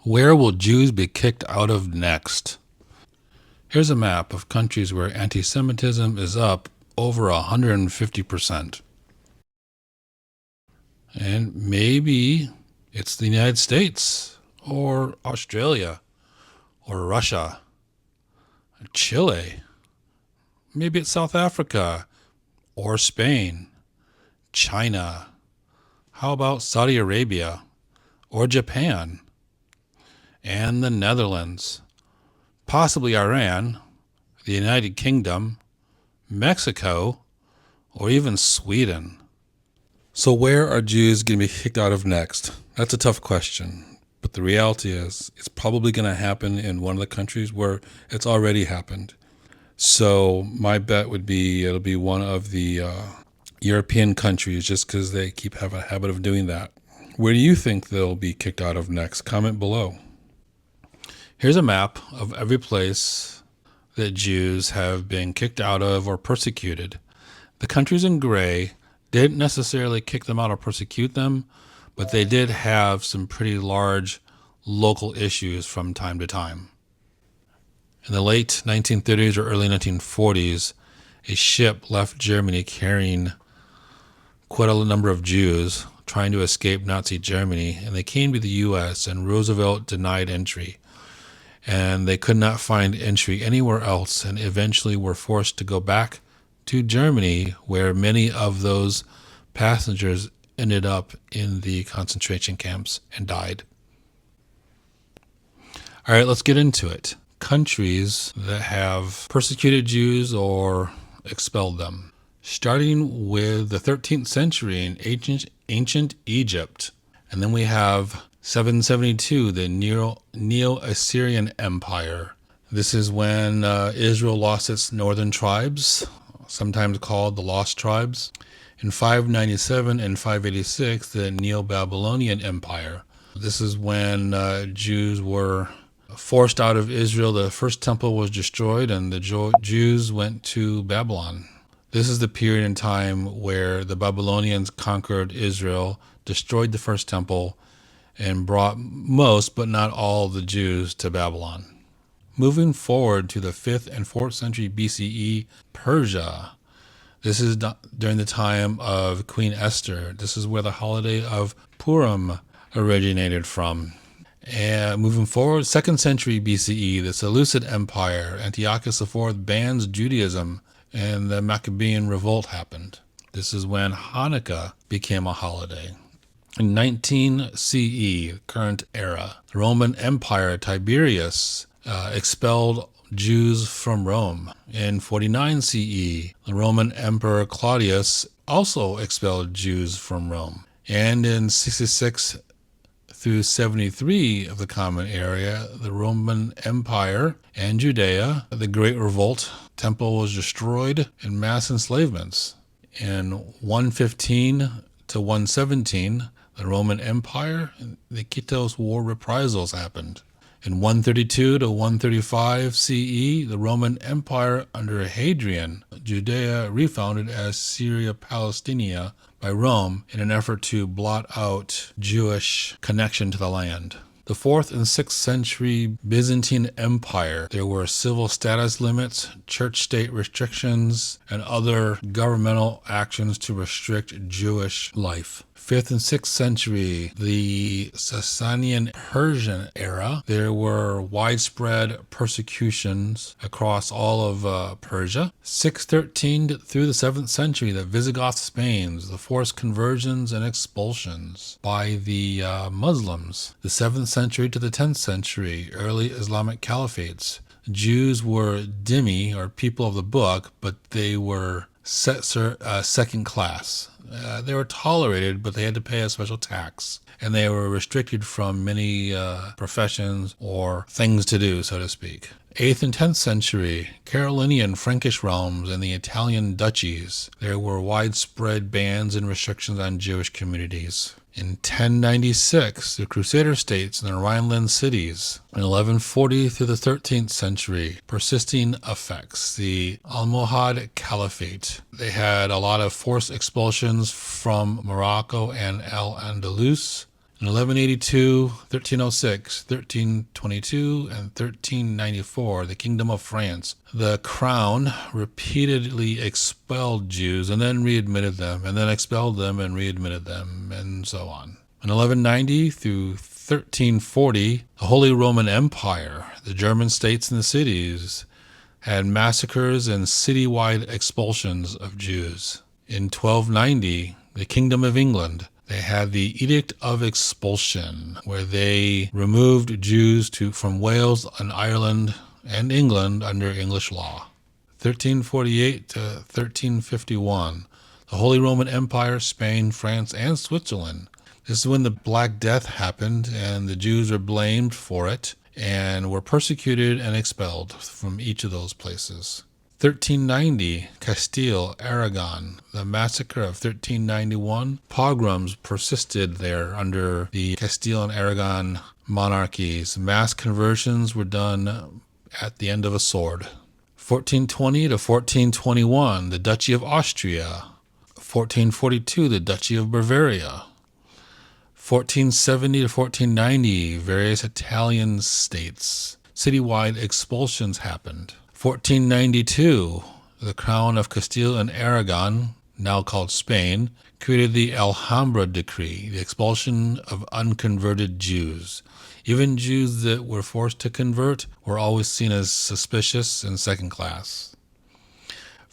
Where will Jews be kicked out of next? Here's a map of countries where anti-Semitism is up over 150%. And maybe it's the United States, or Australia, or Russia, or Chile. Maybe it's South Africa, or Spain, China. How about Saudi Arabia, or Japan, and the Netherlands? Possibly Iran, the United Kingdom, Mexico, or even Sweden. So where are Jews going to be kicked out of next? That's a tough question. But the reality is, it's probably going to happen in one of the countries where it's already happened. So my bet would be it'll be one of the European countries, just because they keep having a habit of doing that. Where do you think they'll be kicked out of next? Comment below. Here's a map of every place that Jews have been kicked out of or persecuted. The countries in gray didn't necessarily kick them out or persecute them, but they did have some pretty large local issues from time to time. In the late 1930s or early 1940s, a ship left Germany carrying quite a number of Jews trying to escape Nazi Germany, and they came to the U.S., and Roosevelt denied entry. And they could not find entry anywhere else, and eventually were forced to go back to Germany, where many of those passengers ended up in the concentration camps and died. All right, let's get into it. Countries that have persecuted Jews or expelled them. Starting with the 13th century in ancient Egypt. And then we have 772, the Neo-Assyrian Empire. This is when Israel lost its northern tribes, sometimes called the Lost Tribes. In 597 and 586, the Neo-Babylonian Empire. This is when Jews were forced out of Israel. The first temple was destroyed, and the Jews went to Babylon. This is the period in time where the Babylonians conquered Israel, destroyed the first temple, and brought most, but not all, the Jews to Babylon. Moving forward to the 5th and 4th century BCE, Persia. This is during the time of Queen Esther. This is where the holiday of Purim originated from. And moving forward, 2nd century BCE, the Seleucid Empire. Antiochus IV bans Judaism, and the Maccabean revolt happened. This is when Hanukkah became a holiday. In 19 CE, current era, the Roman Empire, Tiberius expelled Jews from Rome. In 49 CE, the Roman Emperor Claudius also expelled Jews from Rome. And in 66 through 73 of the Common Era, the Roman Empire and Judea, the Great Revolt, temple was destroyed, and mass enslavements. In 115 to 117, the Roman Empire, the Kitos War reprisals happened. In 132 to 135 CE, the Roman Empire under Hadrian, Judea refounded as Syria Palestina by Rome in an effort to blot out Jewish connection to the land. The 4th and 6th century Byzantine Empire, there were civil status limits, church-state restrictions, and other governmental actions to restrict Jewish life. 5th and 6th century, the Sasanian Persian era, there were widespread persecutions across all of Persia. 613 through the 7th century, the Visigoth Spains, the forced conversions and expulsions by the Muslims. The 7th century to the 10th century, early Islamic caliphates. Jews were dhimmi, or people of the book, but they were second class. They were tolerated, but they had to pay a special tax, and they were restricted from many professions or things to do, so to speak. 8th and 10th century, Carolingian Frankish realms and the Italian duchies. There were widespread bans and restrictions on Jewish communities. In 1096, the Crusader states in the Rhineland cities. In 1140 through the 13th century, persisting effects. The Almohad Caliphate. They had a lot of forced expulsions from Morocco and Al-Andalus. In 1182, 1306, 1322, and 1394, the Kingdom of France, the crown repeatedly expelled Jews and then readmitted them, and then expelled them and readmitted them, and so on. In 1190 through 1340, the Holy Roman Empire, the German states and the cities, had massacres and citywide expulsions of Jews. In 1290, the Kingdom of England, they had the Edict of Expulsion, where they removed Jews from Wales and Ireland and England under English law. 1348 to 1351, the Holy Roman Empire, Spain, France, and Switzerland. This is when the Black Death happened, and the Jews were blamed for it and were persecuted and expelled from each of those places. 1390, Castile, Aragon, the massacre of 1391. Pogroms persisted there under the Castile and Aragon monarchies. Mass conversions were done at the end of a sword. 1420 to 1421, the Duchy of Austria. 1442, the Duchy of Bavaria. 1470 to 1490, various Italian states. Citywide expulsions happened. 1492, the Crown of Castile and Aragon, now called Spain, created the Alhambra Decree, the expulsion of unconverted Jews. Even Jews that were forced to convert were always seen as suspicious and second class.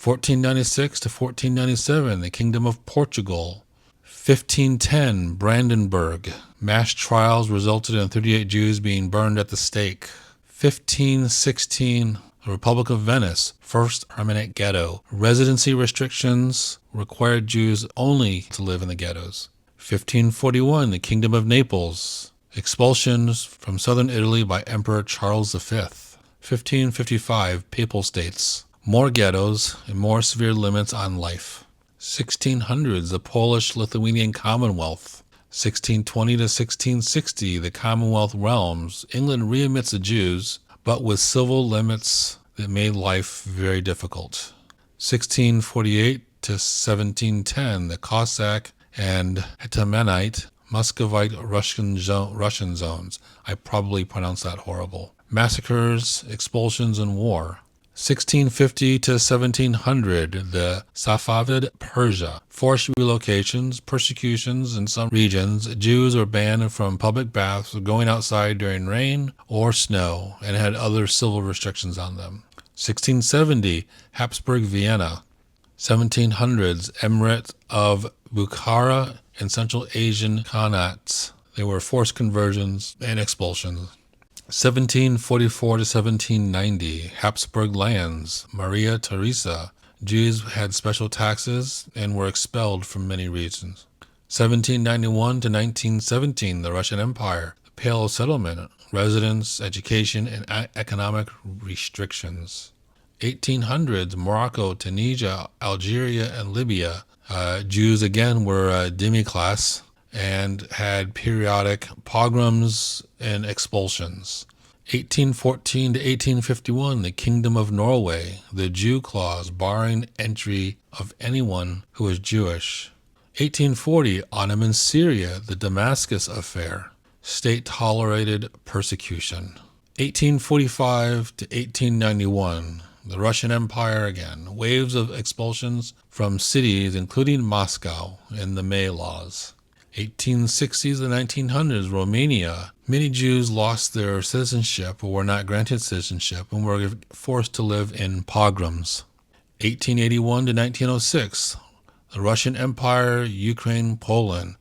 1496 to 1497, the Kingdom of Portugal. 1510, Brandenburg. Mass trials resulted in 38 Jews being burned at the stake. 1516, the Republic of Venice, first permanent ghetto. Residency restrictions required Jews only to live in the ghettos. 1541, the Kingdom of Naples. Expulsions from southern Italy by Emperor Charles V. 1555, Papal States. More ghettos and more severe limits on life. 1600s, the Polish-Lithuanian Commonwealth. 1620 to 1660, the Commonwealth realms. England readmits the Jews, but with civil limits that made life very difficult. 1648 to 1710, the Cossack and Hetamanite Muscovite Russian zones. I probably pronounced that horrible. Massacres, expulsions, and war. 1650 to 1700, the Safavid Persia. Forced relocations, persecutions in some regions. Jews were banned from public baths, going outside during rain or snow, and had other civil restrictions on them. 1670, Habsburg Vienna. 1700s, Emirate of Bukhara and Central Asian Khanates. They were forced conversions and expulsions. 1744 to 1790, Habsburg lands, Maria Theresa. Jews had special taxes and were expelled from many regions. 1791 to 1917, the Russian Empire, the Pale of Settlement, residence, education, and economic restrictions. 1800s, Morocco, Tunisia, Algeria, and Libya. Jews again were a demi-class and had periodic pogroms and expulsions. 1814 to 1851, the Kingdom of Norway, the Jew clause barring entry of anyone who was Jewish. 1840, Ottoman Syria, the Damascus affair, state-tolerated persecution. 1845 to 1891, the Russian Empire again, waves of expulsions from cities including Moscow in the May Laws. 1860s and 1900s, Romania. Many Jews lost their citizenship or were not granted citizenship and were forced to live in pogroms. 1881 to 1906, the Russian Empire, Ukraine, Poland.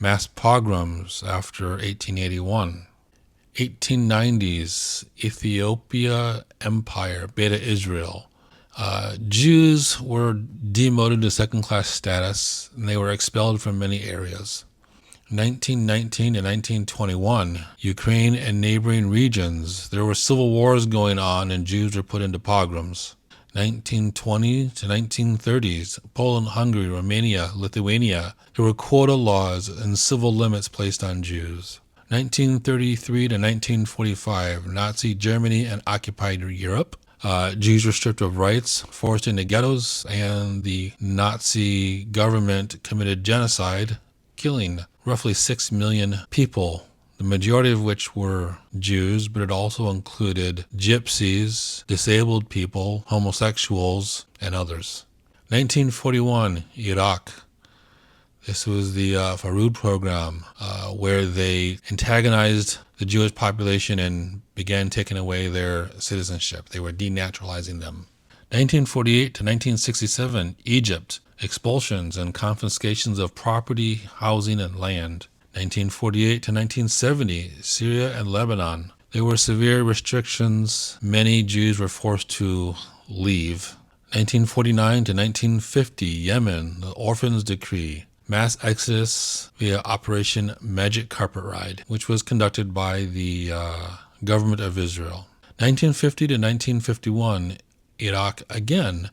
Mass pogroms after 1881. 1890s, Ethiopia Empire, Beta Israel. Jews were demoted to second-class status, and they were expelled from many areas. 1919 to 1921, Ukraine and neighboring regions. There were civil wars going on, and Jews were put into pogroms. 1920 to 1930s, Poland, Hungary, Romania, Lithuania. There were quota laws and civil limits placed on Jews. 1933 to 1945, Nazi Germany and occupied Europe. Jews were stripped of rights, forced into ghettos, and the Nazi government committed genocide, killing roughly 6 million people, the majority of which were Jews, but it also included gypsies, disabled people, homosexuals, and others. 1941, Iraq. This was the Faroud program, where they antagonized the Jewish population and began taking away their citizenship. They were denaturalizing them. 1948 to 1967, Egypt. Expulsions and confiscations of property, housing, and land. 1948 to 1970, Syria and Lebanon. There were severe restrictions. Many Jews were forced to leave. 1949 to 1950, Yemen, the Orphans Decree. Mass exodus via Operation Magic Carpet Ride, which was conducted by the government of Israel. 1950 to 1951, Iraq again.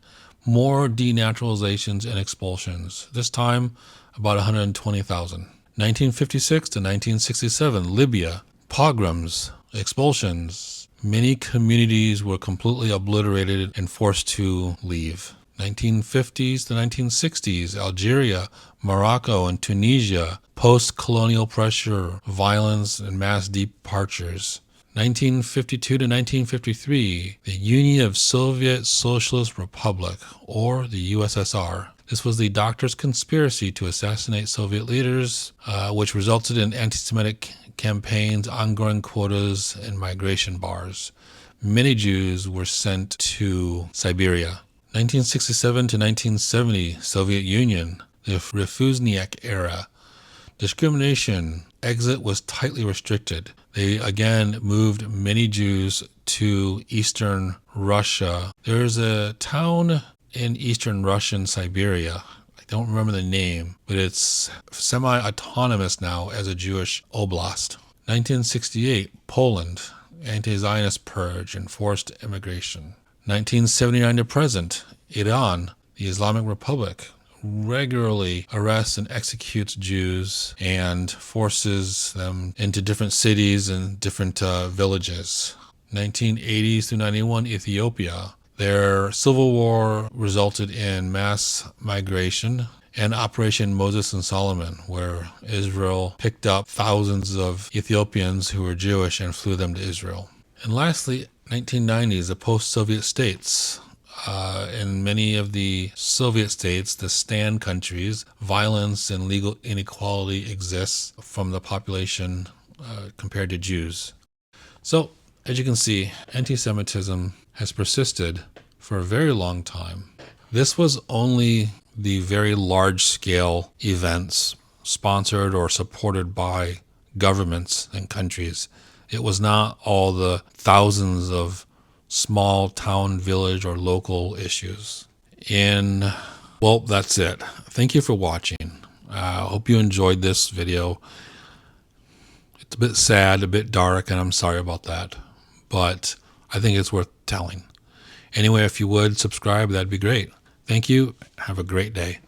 More denaturalizations and expulsions, this time about 120,000. 1956 to 1967, Libya, pogroms, expulsions. Many communities were completely obliterated and forced to leave. 1950s to 1960s, Algeria, Morocco, and Tunisia, post-colonial pressure, violence, and mass departures. 1952 to 1953, the Union of Soviet Socialist Republic, or the USSR. This was the doctors' conspiracy to assassinate Soviet leaders, which resulted in anti-Semitic campaigns, ongoing quotas, and migration bars. Many Jews were sent to Siberia. 1967 to 1970, Soviet Union, the Refusniak era. Discrimination, exit was tightly restricted. They again moved many Jews to eastern Russia. There's a town in eastern Russia and Siberia. I don't remember the name, but it's semi-autonomous now as a Jewish oblast. 1968, Poland, anti-Zionist purge and forced immigration. 1979 to present, Iran, the Islamic Republic, regularly arrests and executes Jews and forces them into different cities and different villages. 1980s through 91, Ethiopia. Their civil war resulted in mass migration and Operation Moses and Solomon, where Israel picked up thousands of Ethiopians who were Jewish and flew them to Israel. And lastly, 1990s, the post-Soviet states. In many of the Soviet states, the stand countries, violence and legal inequality exists from the population compared to Jews. So, as you can see, anti-Semitism has persisted for a very long time. This was only the very large-scale events sponsored or supported by governments and countries. It was not all the thousands of small town, village, or local issues. Well, that's it. Thank you for watching. I hope you enjoyed this video. It's a bit sad, a bit dark, and I'm sorry about that. But I think it's worth telling. Anyway, if you would subscribe, that'd be great. Thank you. Have a great day.